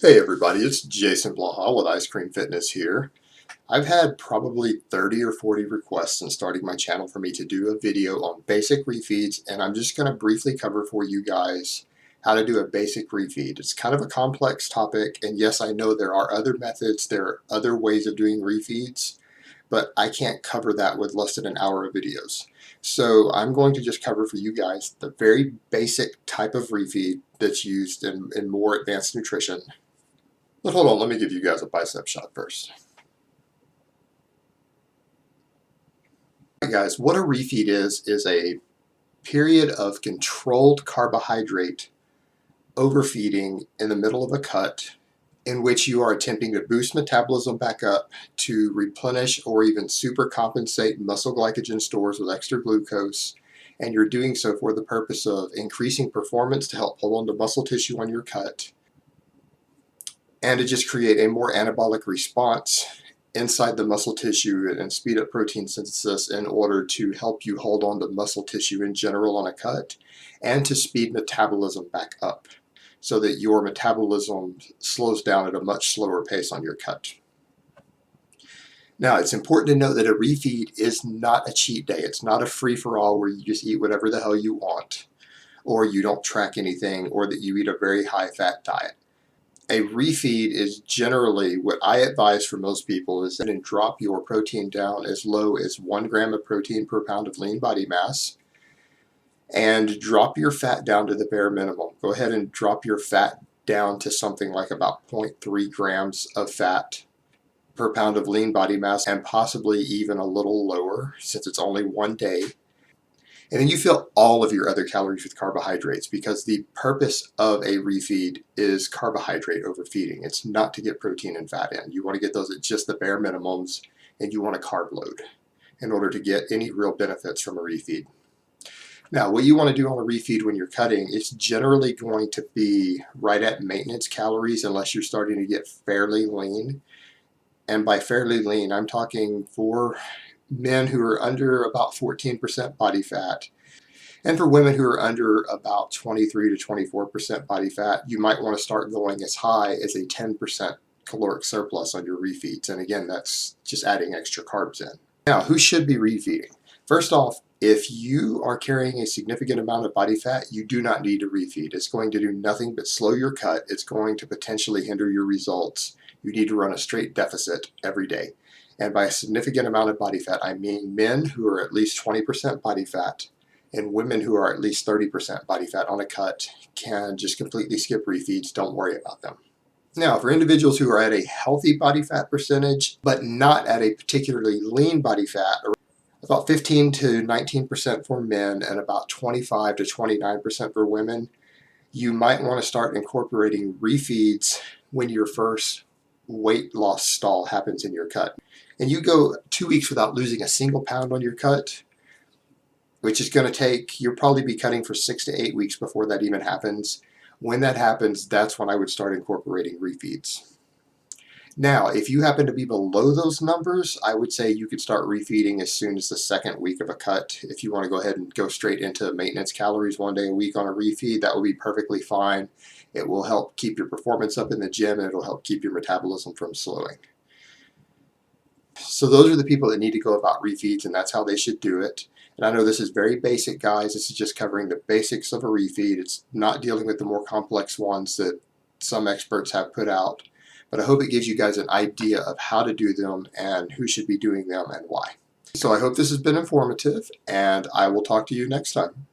Hey everybody, it's Jason Blaha with Ice Cream Fitness here. I've had probably 30 or 40 requests since starting my channel for me to do a video on basic refeeds, and I'm just going to briefly cover for you guys how to do a basic refeed. It's kind of a complex topic, and yes, I know there are other methods, there are other ways of doing refeeds, but I can't cover that with less than an hour of videos. So I'm going to just cover for you guys the very basic type of refeed that's used in more advanced nutrition. But hold on, let me give you guys a bicep shot first. Alright guys, what a refeed is a period of controlled carbohydrate overfeeding in the middle of a cut in which you are attempting to boost metabolism back up to replenish or even supercompensate muscle glycogen stores with extra glucose, and you're doing so for the purpose of increasing performance to help hold on to muscle tissue on your cut and to just create a more anabolic response inside the muscle tissue and speed up protein synthesis in order to help you hold on to muscle tissue in general on a cut and to speed metabolism back up so that your metabolism slows down at a much slower pace on your cut. Now, it's important to note that a refeed is not a cheat day. It's not a free-for-all where you just eat whatever the hell you want, or you don't track anything, or that you eat a very high-fat diet. A refeed is generally what I advise for most people is to drop your protein down as low as 1 gram of protein per pound of lean body mass and drop your fat down to the bare minimum. Go ahead and drop your fat down to something like about 0.3 grams of fat per pound of lean body mass and possibly even a little lower since it's only one day. And then you fill all of your other calories with carbohydrates because the purpose of a refeed is carbohydrate overfeeding. It's not to get protein and fat in. You want to get those at just the bare minimums, and you want a carb load in order to get any real benefits from a refeed. Now, what you want to do on a refeed when you're cutting is generally going to be right at maintenance calories unless you're starting to get fairly lean. And by fairly lean, I'm talking for men who are under about 14% body fat, and for women who are under about 23 to 24% body fat, you might want to start going as high as a 10% caloric surplus on your refeeds. And again, that's just adding extra carbs in. Now, who should be refeeding? First off, if you are carrying a significant amount of body fat, you do not need to refeed. It's going to do nothing but slow your cut. It's going to potentially hinder your results. You need to run a straight deficit every day. And by a significant amount of body fat, I mean men who are at least 20% body fat and women who are at least 30% body fat on a cut can just completely skip refeeds. Don't worry about them. Now, for individuals who are at a healthy body fat percentage, but not at a particularly lean body fat, about 15 to 19% for men and about 25 to 29% for women, you might want to start incorporating refeeds when your first weight loss stall happens in your cut. And you go 2 weeks without losing a single pound on your cut, which is going to take, you'll probably be cutting for 6 to 8 weeks before that even happens. When that happens, that's when I would start incorporating refeeds. Now, if you happen to be below those numbers, I would say you could start refeeding as soon as the second week of a cut. If you want to go ahead and go straight into maintenance calories 1 day a week on a refeed, that will be perfectly fine. It will help keep your performance up in the gym, and it'll help keep your metabolism from slowing. So those are the people that need to go about refeeds, and that's how they should do it. And I know this is very basic, guys. This is just covering the basics of a refeed. It's not dealing with the more complex ones that some experts have put out. But I hope it gives you guys an idea of how to do them and who should be doing them and why. So I hope this has been informative, and I will talk to you next time.